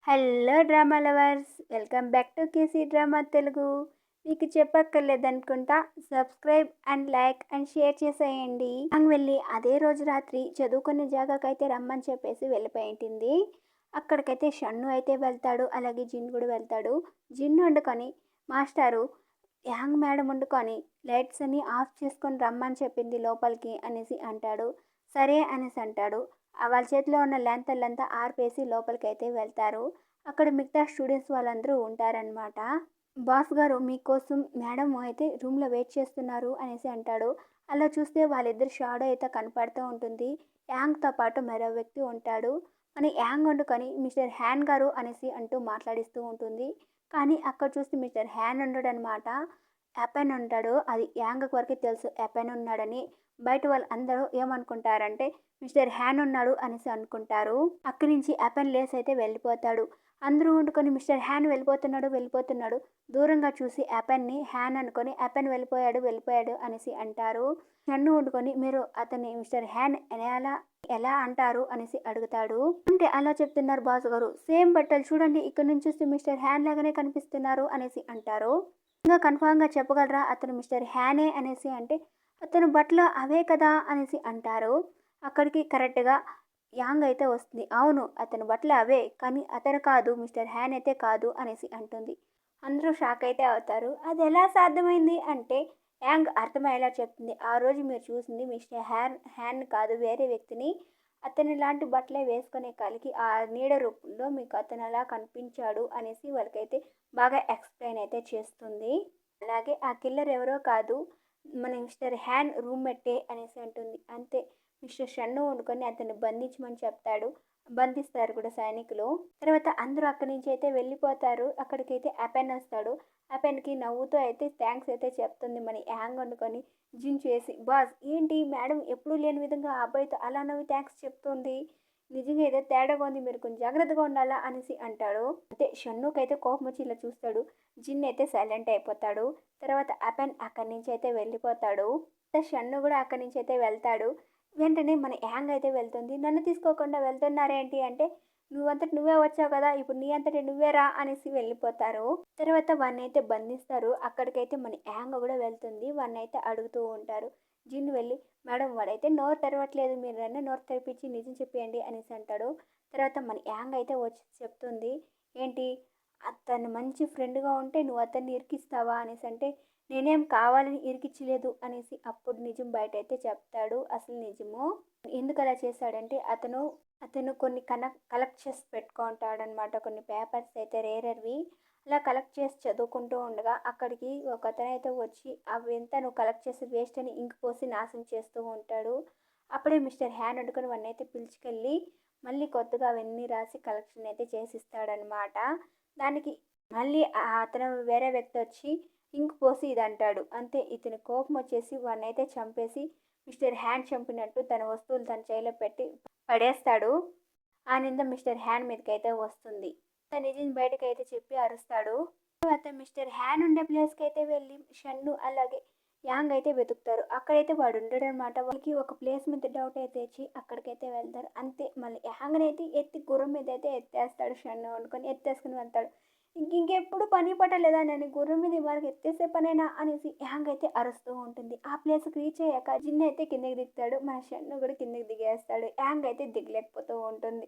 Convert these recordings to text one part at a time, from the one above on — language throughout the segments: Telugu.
Hello drama lovers, welcome back to KC drama Telugu. మీకు చెప్పక్కర్లేదనుకుంటా, subscribe and like and share చేసేయండి. వెళ్ళి అదే రోజు రాత్రి చదువుకునే జాగాకైతే రమ్మని చెప్పేసి వెళ్ళిపోయింటుంది. అక్కడికైతే షన్ను అయితే వెళ్తాడు, అలాగే జిన్ కూడా వెళ్తాడు. జిన్ వండుకొని మాస్టారు యాంగ్ మేడం వండుకొని లైట్స్ అన్ని ఆఫ్ చేసుకొని రమ్మని చెప్పింది లోపలికి అనేసి అంటాడు. సరే అనేసి అంటాడు. వాళ్ళ చేతిలో ఉన్న ల్యాంతర్లంతా ఆర్పేసి లోపలికైతే వెళ్తారు. అక్కడ మిగతా స్టూడెంట్స్ వాళ్ళందరూ ఉంటారనమాట. బాస్ గారు మీకోసం మేడం అయితే రూమ్లో వెయిట్ చేస్తున్నారు అనేసి అంటాడు. అలా చూస్తే వాళ్ళిద్దరు షాడో అయితే కనపడుతూ ఉంటుంది. యాంగ్తో పాటు మరో వ్యక్తి ఉంటాడు. అని యాంగ్ వండుకొని మిస్టర్ హ్యాన్ గారు అనేసి అంటూ మాట్లాడిస్తూ ఉంటుంది. కానీ అక్కడ చూస్తే మిస్టర్ హ్యాన్ ఉండడనమాట. యాపెన్ ఉంటాడు. అది యాంగ్ వరకు తెలుసు యాపెన్ ఉన్నాడని. బయట వాళ్ళు అందరూ ఏమనుకుంటారంటే మిస్టర్ హ్యాన్ ఉన్నాడు అనేసి అనుకుంటారు. అక్కడి నుంచి యాపెన్ లేస్ అయితే వెళ్ళిపోతాడు. అందరూ వండుకొని మిస్టర్ హ్యాన్ వెళ్ళిపోతున్నాడు. దూరంగా చూసి యాపెన్ని హ్యాన్ అనుకొని యాపెన్ వెళ్ళిపోయాడు అనేసి అంటారు. నన్ను వండుకొని మీరు అతన్ని మిస్టర్ హ్యాన్ ఎలా అంటారు అనేసి అడుగుతాడు. అంటే అలా చెప్తున్నారు బాస్ గారు. సేమ్ బట్టలు చూడండి, ఇక్కడ నుంచి చూస్తే మిస్టర్ హ్యాన్ లాగానే కనిపిస్తున్నారు అనేసి అంటారు. ఇంకా కన్ఫామ్గా చెప్పగలరా అతను మిస్టర్ హ్యానే అనేసి అంటే అతను బట్టలు అవే కదా అనేసి అంటారు. అక్కడికి కరెక్ట్గా యాంగ్ అయితే వస్తుంది. అవును అతని బట్టలు అవే, కానీ అతను కాదు, మిస్టర్ హ్యాన్ అయితే కాదు అనేసి అంటుంది. అందరూ షాక్ అయితే అవుతారు. అది ఎలా సాధ్యమైంది అంటే యాంగ్ అర్థమయ్యేలా చెప్తుంది. ఆ రోజు మీరు చూసింది మిస్టర్ హ్యాన్ కాదు, వేరే వ్యక్తిని. అతని లాంటి బట్టలే వేసుకునే కలిగి ఆ నీడ రూపంలో మీకు అతను అలా కనిపించాడు అనేసి వాళ్ళకైతే బాగా ఎక్స్ప్లెయిన్ అయితే చేస్తుంది. అలాగే ఆ కిల్లర్ ఎవరో కాదు, మన మిస్టర్ హ్యాన్ రూమ్మేటే అనేసి అంటుంది. అంతే మిస్టర్ షన్ను వండుకొని అతన్ని బంధించమని చెప్తాడు. బంధిస్తారు కూడా సైనికులు. తర్వాత అందరూ అక్కడి నుంచి అయితే వెళ్ళిపోతారు. అక్కడికైతే అపెన్ వస్తాడు. అపెన్కి నవ్వుతూ అయితే థ్యాంక్స్ అయితే చెప్తుంది మన యాంగ్ వండుకొని. జిన్ చేసి బాస్ ఏంటి మేడం ఎప్పుడూ లేని విధంగా ఆ అబ్బాయితో అలా నవ్వి థ్యాంక్స్ చెప్తుంది, నిజంగా ఏదో తేడాగా ఉంది, మీరు కొంచెం జాగ్రత్తగా ఉండాలా అనేసి అంటాడు. అంటే షన్నుకి అయితే కోపం వచ్చి ఇలా చూస్తాడు. జిన్ అయితే సైలెంట్ అయిపోతాడు. తర్వాత అపెన్ అక్కడి నుంచి అయితే వెళ్ళిపోతాడు. షన్ను కూడా అక్కడి నుంచి అయితే వెళ్తాడు. వెంటనే మన యాంగ్ అయితే వెళ్తుంది. నన్ను తీసుకోకుండా వెళ్తున్నారేంటి అంటే నువ్వంతటి నువ్వే వచ్చావు కదా, ఇప్పుడు నీ అంతటి నువ్వే రా అనేసి వెళ్ళిపోతారు. తర్వాత వాడిని అయితే బంధిస్తారు. అక్కడికైతే మన యాంగ్ కూడా వెళ్తుంది. వాడిని అయితే అడుగుతూ ఉంటారు. జిన్ వెళ్ళి మేడం వాడైతే నోరు తెరవట్లేదు, మీరు నన్ను నోరు తెరిపించి నిజం చెప్పేయండి అనేసి అంటాడు. తర్వాత మన యాంగ్ అయితే వచ్చి చెప్తుంది. ఏంటి అతను మంచి ఫ్రెండ్గా ఉంటే నువ్వు అతన్ని ఇరికిస్తావా అనేసి అంటే నేనేం కావాలని ఇరికించలేదు అనేసి అప్పుడు నిజం బయట అయితే చెప్తాడు. అసలు నిజము ఎందుకు అలా చేశాడంటే అతను కొన్ని కలెక్ట్ చేసి పెట్టుకుంటాడనమాట. కొన్ని పేపర్స్ అయితే రేరర్వి అలా కలెక్ట్ చేసి చదువుకుంటూ ఉండగా అక్కడికి ఒక అతను అయితే వచ్చి అవి ఎంత నువ్వు కలెక్ట్ చేసి వేస్ట్ అని ఇంకు పోసి నాశనం చేస్తూ ఉంటాడు. అప్పుడే మిస్టర్ హ్యాన్ అడుగుని వాడిని అయితే పిలుచుకెళ్ళి మళ్ళీ కొత్తగా అవన్నీ రాసి కలెక్షన్ అయితే చేసిస్తాడనమాట. దానికి మళ్ళీ అతను వేరే వ్యక్తి వచ్చి ఇంకు పోసి ఇది అంటాడు. అంతే ఇతని కోపం వచ్చేసి వాడిని అయితే చంపేసి మిస్టర్ హ్యాన్ చంపినట్టు తన వస్తువులు తన చేయిలో పెట్టి పడేస్తాడు. ఆ నింద మిస్టర్ హ్యాన్ మీదకైతే వస్తుంది. తన నిజం బయటకైతే చెప్పి అరుస్తాడు. తర్వాత మిస్టర్ హ్యాన్ ఉండే ప్లేస్కి అయితే వెళ్ళి షన్ను అలాగే యాంగ్ అయితే వెతుకుతారు. అక్కడైతే వాడు ఉండడు అనమాట. వాళ్ళకి ఒక ప్లేస్ మీద డౌట్ అయితే వచ్చి అక్కడికైతే వెళ్తారు. అంతే మళ్ళీ యాంగ్ని అయితే ఎత్తి గుర్రం మీద అయితే ఎత్తేస్తాడు. షన్ను వండుకొని ఎత్తేసుకుని వెళ్తాడు. ఇంకెప్పుడు పని పట్టలేదా, నేను గుర్రం మీద ఇవాళకి ఎత్తేసే పనేనా అనేసి యాంగ్ అయితే అరుస్తూ ఉంటుంది. ఆ ప్లేస్కి రీచ్ అయ్యాక జిన్ అయితే కిందకి దిగుతాడు. మన షన్ను కూడా కిందకి దిగేస్తాడు. యాంగ్ అయితే దిగలేకపోతూ ఉంటుంది.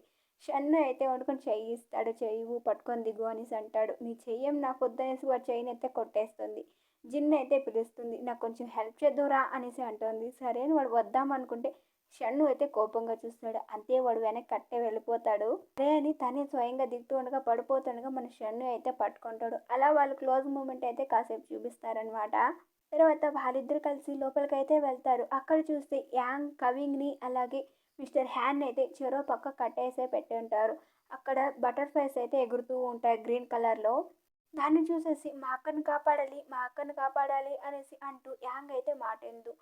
షన్ను అయితే వండుకొని చెయ్యి ఇస్తాడు. చెయ్యి పట్టుకొని దిగు అనేసి అంటాడు. నీ చెయ్యం నాకు వద్దనేసి వాడు చెయ్యిని అయితే కొట్టేస్తుంది. జిన్ అయితే పిలుస్తుంది. నాకు కొంచెం హెల్ప్ చేద్దురా అనేసి అంటుంది. సరే అని వాడు వద్దామనుకుంటే షన్ను అయితే కోపంగా చూస్తాడు. అంతే వాడు వెనక్కి కట్టే వెళ్ళిపోతాడు. అదే అని తనే స్వయంగా దిగుతూ ఉండగా పడిపోతుండగా మన షన్ను అయితే పట్టుకుంటాడు. అలా వాళ్ళు క్లోజ్ మూమెంట్ అయితే కాసేపు చూపిస్తారనమాట. తర్వాత వాళ్ళిద్దరు కలిసి లోపలికి అయితే వెళ్తారు. అక్కడ చూస్తే యాంగ్ కవింగ్ని అలాగే మిస్టర్ హ్యాన్ అయితే చెరో పక్క కట్టేసే పెట్టి ఉంటారు. అక్కడ బటర్ఫ్లైస్ అయితే ఎగురుతూ ఉంటాయి గ్రీన్ కలర్లో. దాన్ని చూసేసి మా అక్కను కాపాడాలి అనేసి అంటూ యాంగ్ అయితే మాట ఎందు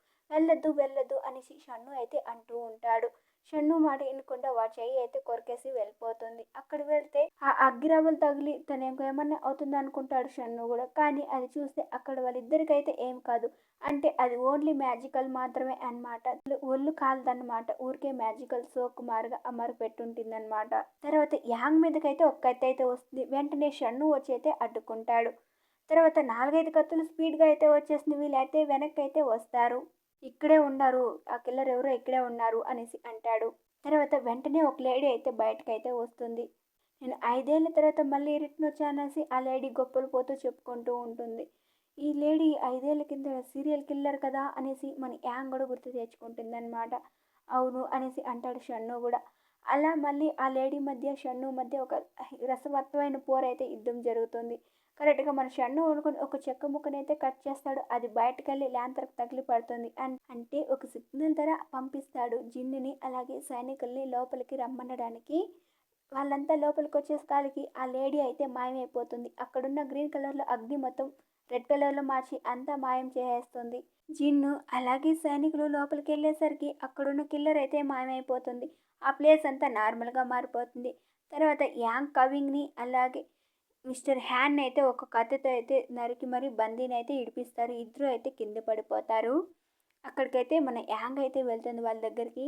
వెళ్ళొద్దు అనేసి షన్ను అయితే అంటూ ఉంటాడు. షన్ను మాట వినకుండా వాడి చెయ్యి అయితే కొరికేసి వెళ్ళిపోతుంది. అక్కడికి వెళ్తే ఆ అగ్గిరవ్వలు తగిలి తనకేమన్నా అవుతుంది అనుకుంటాడు షన్ను కూడా. కానీ అది చూస్తే అక్కడ వాళ్ళిద్దరికైతే ఏం కాదు. అంటే అది ఓన్లీ మ్యాజికల్ మాత్రమే అన్నమాట. ఒళ్ళు కాలదన్నమాట. ఊరికే మ్యాజికల్ సోకు మారుగా అమరు పెట్టుంటుందన్నమాట. తర్వాత యాంగ్ మీదకైతే ఒక కత్తి అయితే వస్తుంది. వెంటనే షన్ను వచ్చి అయితే అడ్డుకుంటాడు. తర్వాత 4, 5 కత్తులు స్పీడ్‌గా అయితే వచ్చేసింది. వీళ్ళైతే వెనక్కైతే వస్తారు. ఇక్కడే ఉన్నారు. ఆ కిల్లర్ ఎవరో ఇక్కడే ఉన్నారు అనేసి అంటాడు. తర్వాత వెంటనే ఒక లేడీ అయితే బయటకైతే వస్తుంది. నేను 5 ఏళ్ల తర్వాత మళ్ళీ రిటర్న్ వచ్చాననేసి ఆ లేడీ గొప్పలు పోతూ చెప్పుకుంటూ ఉంటుంది. ఈ లేడీ 5 ఏళ్ల కింద సీరియల్ కిల్లర్ కదా అనేసి మన యాంగ్ కూడా గుర్తు తెచ్చుకుంటుందన్నమాట. అవును అనేసి అంటాడు షన్ను కూడా. అలా మళ్ళీ ఆ లేడీ మధ్య షన్ను మధ్య ఒక రసవత్తమైన పోరైతే యుద్ధం జరుగుతుంది. కరెక్ట్‌గా మన షన్ను అనుకుని ఒక చెక్క ముక్కనైతే కట్ చేస్తాడు. అది బయటకెళ్ళి ల్యాంతర్‌కి తగిలి పడుతుంది. అంటే ఒక సిగ్నల్ ధర పంపిస్తాడు జిన్నుని అలాగే సైనికుల్ని లోపలికి రమ్మనడానికి. వాళ్ళంతా లోపలికొచ్చేసరికి ఆ లేడీ అయితే మాయమైపోతుంది. అక్కడున్న గ్రీన్ కలర్‌లో అగ్ని మొత్తం రెడ్ కలర్‌లో మార్చి అంతా మాయం చేసేస్తుంది. జిన్ను అలాగే సైనికులు లోపలికెళ్ళేసరికి అక్కడున్న కిల్లర్ అయితే మాయమైపోతుంది. ఆ ప్లేస్ అంతా నార్మల్‌గా మారిపోతుంది. తర్వాత యాంగ్ కవింగ్‌ని అలాగే మిస్టర్ హ్యాన్ అయితే ఒక కత్తితో అయితే నరికి మరి బందీని అయితే ఇడిపిస్తారు. ఇద్దరు అయితే కింద పడిపోతారు. అక్కడికైతే మన యాంగ్ అయితే వెళ్తుంది వాళ్ళ దగ్గరికి.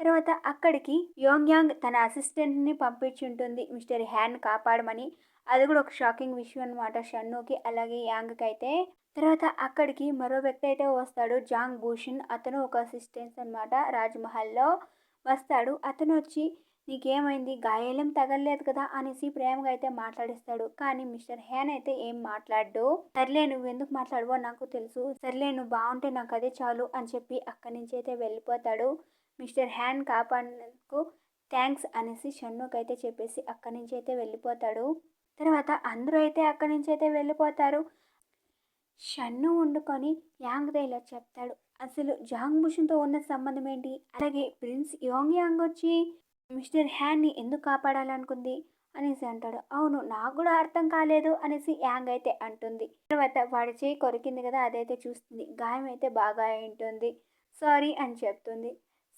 తర్వాత అక్కడికి యోంగ్ యాంగ్ తన అసిస్టెంట్ని పంపించి ఉంటుంది మిస్టర్ హ్యాన్ కాపాడమని. అది కూడా ఒక షాకింగ్ విషయం అనమాట షన్నుకి అలాగే యాంగ్కి అయితే. తర్వాత అక్కడికి మరో వ్యక్తి అయితే వస్తాడు జాంగ్ భూషణ్. అతను ఒక అసిస్టెంట్ అనమాట రాజ్మహల్లో వస్తాడు. అతను వచ్చి నీకేమైంది గాయాలేం తగలలేదు కదా అనేసి ప్రేమగా అయితే మాట్లాడిస్తాడు. కానీ మిస్టర్ హ్యాన్ అయితే ఏం మాట్లాడ్డు. సర్లే నువ్వు ఎందుకు మాట్లాడవో నాకు తెలుసు. సర్లే నువ్వు బాగుంటే నాకు అదే చాలు అని చెప్పి అక్కడి నుంచి అయితే వెళ్ళిపోతాడు. మిస్టర్ హ్యాన్ కాపాడినందుకు థ్యాంక్స్ అనేసి షన్నుకి అయితే చెప్పేసి అక్కడి నుంచి అయితే వెళ్ళిపోతాడు. తర్వాత అందరూ అయితే అక్కడి నుంచి అయితే వెళ్ళిపోతారు. షన్ను వండుకొని యాంగ్‌తో ఇలా చెప్తాడు. అసలు జాంగ్ భూషణ్‌తో ఉన్న సంబంధం ఏంటి? అలాగే ప్రిన్స్ యోంగ్ యాంగ్ వచ్చి మిస్టర్ హ్యాన్ని ఎందుకు కాపాడాలనుకుంది? అనేసి అంటాడు. అవును నాకు కూడా అర్థం కాలేదు అనేసి యాంగ్ అయితే అంటుంది. తర్వాత వాడి చెయ్యి కొరికింది కదా అదైతే చూస్తుంది. గాయం అయితే బాగా అయి ఉంటుంది. సారీ అని చెప్తుంది.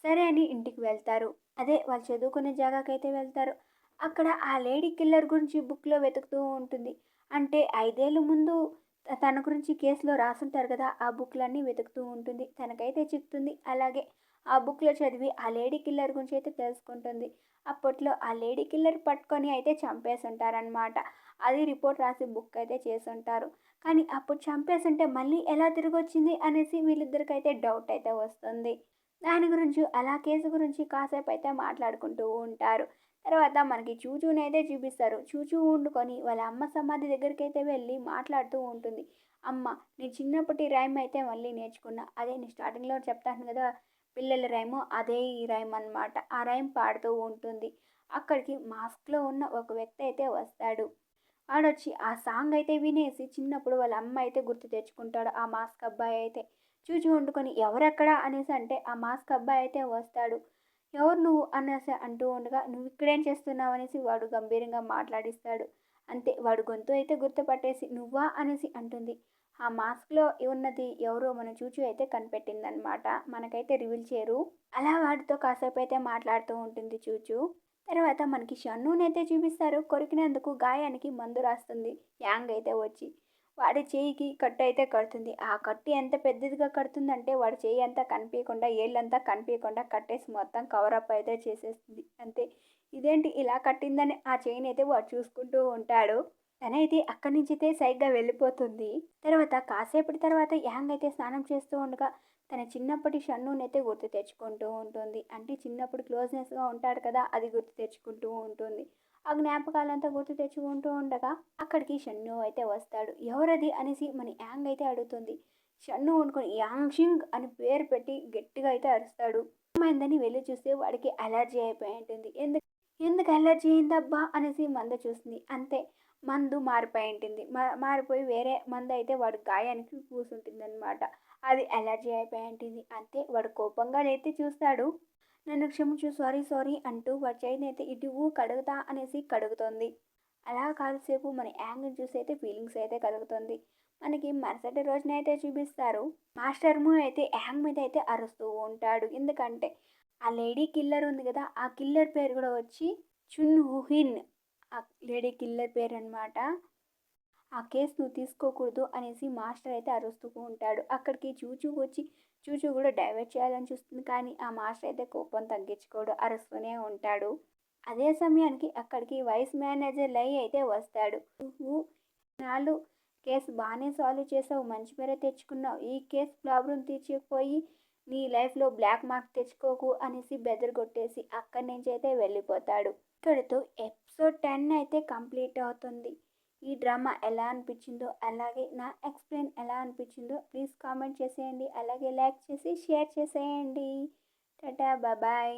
సరే అని ఇంటికి వెళ్తారు. అదే వాళ్ళు చదువుకునే జాగాకైతే వెళ్తారు. అక్కడ ఆ లేడీ కిల్లర్ గురించి బుక్‌లో వెతుకుతూ ఉంటుంది. అంటే 5 ఏళ్ల ముందు తన గురించి కేసులో రాసుంటారు కదా ఆ బుక్లన్నీ వెతుకుతూ ఉంటుంది. తనకైతే చిక్కుతుంది. అలాగే ఆ బుక్లో చదివి ఆ లేడీ కిల్లర్ గురించి అయితే తెలుసుకుంటుంది. అప్పట్లో ఆ లేడీ కిల్లర్ పట్టుకొని అయితే చంపేసి ఉంటారనమాట. అది రిపోర్ట్ రాసి బుక్ అయితే చేసుంటారు. కానీ అప్పుడు చంపేసుంటే మళ్ళీ ఎలా తిరిగి వచ్చింది అనేసి వీళ్ళిద్దరికైతే డౌట్ అయితే వస్తుంది. దాని గురించి అలా కేసు గురించి కాసేపు అయితే మాట్లాడుకుంటూ ఉంటారు. తర్వాత మనకి చూచూనైతే చూపిస్తారు. చూచూ వండుకొని వాళ్ళ అమ్మ సమాధి దగ్గరికైతే వెళ్ళి మాట్లాడుతూ ఉంటుంది. అమ్మ నేను చిన్నప్పటి రైమ్ అయితే మళ్ళీ నేర్చుకున్నా. అదే నేను స్టార్టింగ్‌లో చెప్తాను కదా పిల్లల రైము అదే ఈ రైమ్ అనమాట. ఆ రైమ్ పాడుతూ ఉంటుంది. అక్కడికి మాస్క్‌లో ఉన్న ఒక వ్యక్తి అయితే వస్తాడు. వాడొచ్చి ఆ సాంగ్ అయితే వినేసి చిన్నప్పుడు వాళ్ళ అమ్మ అయితే గుర్తు తెచ్చుకుంటాడు. ఆ మాస్క్ అబ్బాయి అయితే చూచి వండుకొని ఎవరెక్కడా అనేసి అంటే ఆ మాస్క్ అబ్బాయి అయితే వస్తాడు. ఎవరు నువ్వు అనేసి అంటూ ఉండగా నువ్వు ఇక్కడేం చేస్తున్నావు అనేసి వాడు గంభీరంగా మాట్లాడిస్తాడు. అంతే వాడు గొంతు అయితే గుర్తుపట్టేసి నువ్వా అనేసి అంటుంది. ఆ మాస్క్లో ఉన్నది ఎవరో మన చూచు అయితే కనిపెట్టిందనమాట. మనకైతే రివీల్ చేయరు. అలా వాడితో కాసేపు అయితే మాట్లాడుతూ ఉంటుంది చూచు. తర్వాత మనకి షన్నునైతే చూపిస్తారు. కొరికినందుకు గాయానికి మందు రాస్తుంది యాంగ్ అయితే వచ్చి. వాడి చేయికి కట్టు అయితే కడుతుంది. ఆ కట్టు ఎంత పెద్దదిగా కడుతుందంటే వాడి చేయి అంతా కనిపించకుండా ఏళ్ళంతా కనిపించకుండా కట్టేసి మొత్తం కవరప్ అయితే చేసేస్తుంది. అంతే ఇదేంటి ఇలా కట్టిందని ఆ చేయిని అయితే వాడు చూసుకుంటూ ఉంటాడు. తనైతే అక్కడి నుంచి అయితే సైగ్గా వెళ్ళిపోతుంది. తర్వాత కాసేపటి తర్వాత యాంగ్ అయితే స్నానం చేస్తూ ఉండగా తన చిన్నప్పటి షన్నునైతే గుర్తు తెచ్చుకుంటూ ఉంటుంది. అంటే చిన్నప్పుడు క్లోజ్నెస్గా ఉంటాడు కదా అది గుర్తు తెచ్చుకుంటూ ఉంటుంది. ఆ జ్ఞాపకాలంతా గుర్తు తెచ్చుకుంటూ ఉండగా అక్కడికి షన్ను అయితే వస్తాడు. ఎవరది అనేసి మన యాంగ్ అయితే అడుగుతుంది. షన్ను వండుకొని యాంగ్ షింగ్ అని పేరు పెట్టి గట్టిగా అయితే అరుస్తాడు. ఏమైందని వెళ్ళి చూస్తే వాడికి అలర్జీ అయిపోయి ఉంటుంది. ఎందుకు ఎందుకు అలర్జీ అయిందబ్బా అనేసి మంద చూస్తుంది. అంతే మందు మారిపోయి ఉంటుంది. మారిపోయి వేరే మందు అయితే వాడి గాయానికి పూసుంటుంది అనమాట. అది అలర్జీ అయిపోయి ఉంటుంది. అంతే వాడు కోపంగా అయితే చూస్తాడు. నన్ను క్షమించు సారీ సారీ అంటూ వాడి చేయినైతే ఇటువు కడుగుతా అనేసి కడుగుతుంది. అలా కాసేపు మన యాంగ్ని చూసి అయితే ఫీలింగ్స్ అయితే కలుగుతుంది. మనకి మరుసటి రోజునైతే చూపిస్తారు. మాస్టర్ ము అయితే యాంగ్ మీద అయితే అరుస్తూ ఉంటాడు. ఎందుకంటే ఆ లేడీ కిల్లర్ ఉంది కదా, ఆ కిల్లర్ పేరు కూడా వచ్చి చున్ హుహిన్. ఆ లేడీ కిల్లర్ పేరు అనమాట. ఆ కేసు నువ్వు తీసుకోకూడదు అనేసి మాస్టర్ అయితే అరుస్తూ ఉంటాడు. అక్కడికి చూచూ వచ్చి చూచూ కూడా డైవర్ట్ చేయాలని చూస్తుంది, కానీ ఆ మాస్టర్ అయితే కోపం తగ్గించుకోడు, అరుస్తూనే ఉంటాడు. అదే సమయానికి అక్కడికి వైస్ మేనేజర్ లై అయితే వస్తాడు. నువ్వు నాలుగు కేసు బాగానే సాల్వ్ చేసావు, మంచి పేరే తెచ్చుకున్నావు, ఈ కేసు ప్రాబ్లం తీర్చకపోయి నీ లైఫ్లో బ్లాక్ మార్క్ తెచ్చుకోకు అనేసి బెదరగొట్టేసి అక్కడి నుంచి అయితే వెళ్ళిపోతాడు. ఇక్కడితో ఎపిసోడ్ 10 అయితే కంప్లీట్ అవుతుంది. ఈ డ్రామా ఎలా అనిపించిందో, అలాగే నా ఎక్స్ప్లెయిన్ ఎలా అనిపించిందో ప్లీజ్ కామెంట్ చేసేయండి. అలాగే లైక్ చేసి షేర్ చేసేయండి. టాటా బాయ్.